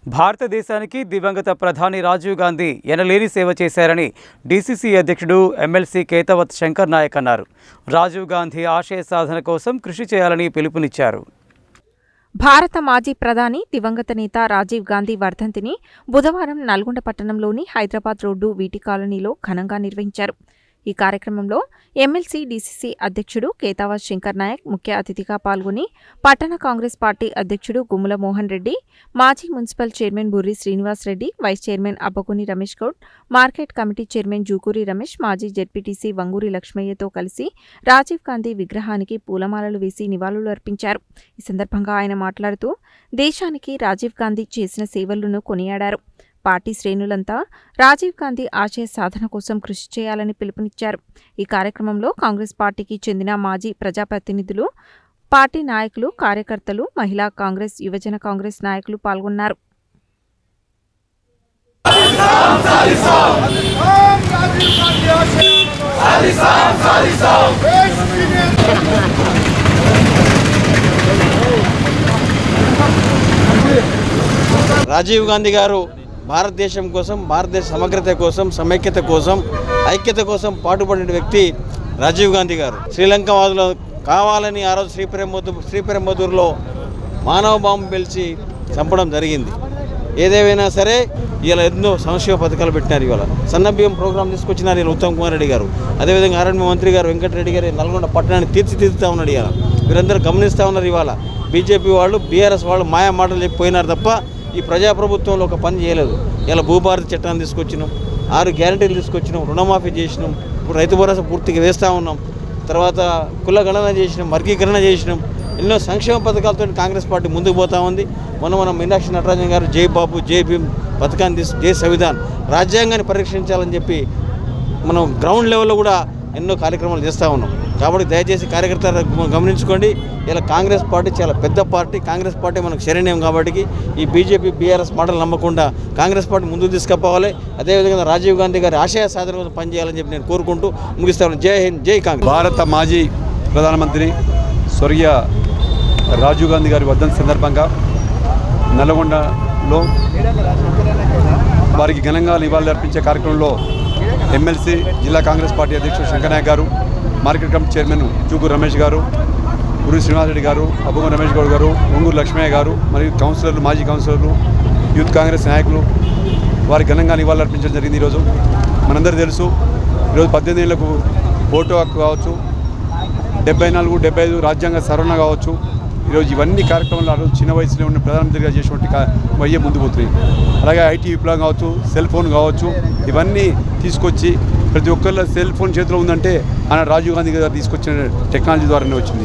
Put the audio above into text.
భారతదేశానికి దివంగత ప్రధాని రాజీవ్ గాంధీ ఎనలేని సేవ చేశారని డీసీసీ అధ్యక్షుడు ఎమ్మెల్సీ కేతవత్ శంకర్ నాయక్ అన్నారు. రాజీవ్ గాంధీ ఆశయ సాధన కోసం కృషి చేయాలని పిలుపునిచ్చారు. భారత మాజీ ప్రధాని దివంగత నేత రాజీవ్ గాంధీ వర్ధంతిని బుధవారం నల్గొండ పట్టణంలోని హైదరాబాద్ రోడ్డు వీటి కాలనీలో ఘనంగా నిర్వహించారు. ఈ కార్యక్రమంలో ఎమ్మెల్సీ డీసీసీ అధ్యక్షుడు కేతవత్ శంకర్ నాయక్ ముఖ్య అతిథిగా పాల్గొని పట్టణ కాంగ్రెస్ పార్టీ అధ్యక్షుడు గుమ్మల మోహన్ రెడ్డి, మాజీ municipal chairman Burri Srinivas Reddy, vice chairman Abbaguni Ramesh Goud, market committee chairman Jukuri Ramesh, మాజీ జెడ్పీటీసీ వంగూరి లక్ష్మయ్యతో కలిసి రాజీవ్ గాంధీ విగ్రహానికి పూలమాలలు వేసి నివాళులు అర్పించారు. ఈ సందర్భంగా ఆయన మాట్లాడుతూ దేశానికి రాజీవ్ గాంధీ చేసిన సేవలను కొనియాడారు. పార్టీ శ్రేణులంతా రాజీవ్ గాంధీ ఆశయ సాధన కోసం కృషి చేయాలని పిలుపునిచ్చారు. ఈ కార్యక్రమంలో కాంగ్రెస్ పార్టీకి చెందిన మాజీ ప్రజాప్రతినిధులు, పార్టీ నాయకులు, కార్యకర్తలు, మహిళా కాంగ్రెస్, యువజన కాంగ్రెస్ నాయకులు పాల్గొన్నారు. రాజీవ్ గాంధీ గారు భారతదేశం కోసం, భారతదేశ సమగ్రత కోసం, సమైక్యత కోసం, ఐక్యత కోసం పాటుపడిన వ్యక్తి రాజీవ్ గాంధీ గారు. శ్రీలంక వాదులు కావాలని ఆ రోజు శ్రీపెరంబదూరులో మానవ బాంబు పిలిచి చంపడం జరిగింది. ఏదేమైనా సరే ఇలా ఎన్నో సంక్షేమ పథకాలు పెట్టినారు. ఇవాళ సన్నబియ్యం ప్రోగ్రాం తీసుకొచ్చినారు ఇలా ఉత్తమ్ కుమార్ రెడ్డి గారు. అదేవిధంగా అరణ్య మంత్రి గారు వెంకటరెడ్డి గారు నల్గొండ పట్టణాన్ని తీర్చిదిద్దుతూ ఉన్నాడు. ఇవాళ వీరందరూ గమనిస్తూ ఉన్నారు. ఇవాళ బీజేపీ వాళ్ళు, బీఆర్ఎస్ వాళ్ళు మాయా మాటలు చెప్పిపోయినారు తప్ప ఈ ప్రజాప్రభుత్వంలో ఒక పని చేయలేదు. ఇలా భూభారతి చట్టాన్ని తీసుకొచ్చినాం, 6 గ్యారెంటీలు తీసుకొచ్చినాం, రుణమాఫీ చేసినాం, ఇప్పుడు రైతు భరోసా పూర్తిగా వేస్తూ ఉన్నాం, తర్వాత కుల గణన చేసినాం, వర్గీకరణ చేసినాం. ఎన్నో సంక్షేమ పథకాలతో కాంగ్రెస్ పార్టీ ముందుకు పోతా ఉంది. మనం మీనాక్షి నటరాజన్ గారు జై బాబు జై భీమ్ పథకాన్ని జై సంవిధాన్ రాజ్యాంగాన్ని పరీక్షించాలని చెప్పి మనం గ్రౌండ్ లెవెల్లో కూడా ఎన్నో కార్యక్రమాలు చేస్తూ ఉన్నాం. కాబట్టి దయచేసి కార్యకర్తలు గమనించుకోండి. ఇలా కాంగ్రెస్ పార్టీ చాలా పెద్ద పార్టీ. కాంగ్రెస్ పార్టీ మనకు శరణ్యం కాబట్టి ఈ బీజేపీ, బీఆర్ఎస్ మాటలు నమ్మకుండా కాంగ్రెస్ పార్టీ ముందుకు తీసుకుపోవాలి. అదేవిధంగా రాజీవ్ గాంధీ గారి ఆశయ సాధన కోసం పనిచేయాలని చెప్పి నేను కోరుకుంటూ ముగిస్తాను. జై హింద్, జై కాంగ్రెస్. భారత మాజీ ప్రధానమంత్రి స్వర్గీయ రాజీవ్ గాంధీ గారి వర్ధంతి సందర్భంగా నల్గొండలో వారికి ఘనంగా నివాళులు అర్పించే కార్యక్రమంలో ఎమ్మెల్సీ జిల్లా కాంగ్రెస్ పార్టీ అధ్యక్షుడు శంకర్ నాయక్ గారు, market committee chairman Jukuri Ramesh గారు, బుర్రి శ్రీనివాస్ రెడ్డి గారు, అబ్బగుని రమేష్ గౌడ్ గారు, వంగూరు లక్ష్మయ్య గారు మరియు కౌన్సిలర్లు, మాజీ కౌన్సిలర్లు, యూత్ కాంగ్రెస్ నాయకులు వారికి ఘనంగా నివాళులు అర్పించడం జరిగింది. ఈరోజు మనందరూ తెలుసు, ఈరోజు 18 ఏళ్లకు ఓటు హక్కు కావచ్చు, 74, 75 రాజ్యాంగ సవరణ కావచ్చు, ఈరోజు ఇవన్నీ కార్యక్రమాలు ఆ రోజు చిన్న వయసులో ఉన్న ప్రధానమంత్రిగా చేసినటువంటి వయ్యే ముందు పోతున్నాయి. అలాగే ఐటీ విప్లవం కావచ్చు, సెల్ ఫోన్ కావచ్చు, ఇవన్నీ తీసుకొచ్చి ప్రతి ఒక్కళ్ళ సెల్ ఫోన్ చేతిలో ఉందంటే ఆయన రాజీవ్ గాంధీ గారు తీసుకొచ్చిన టెక్నాలజీ ద్వారానే వచ్చింది.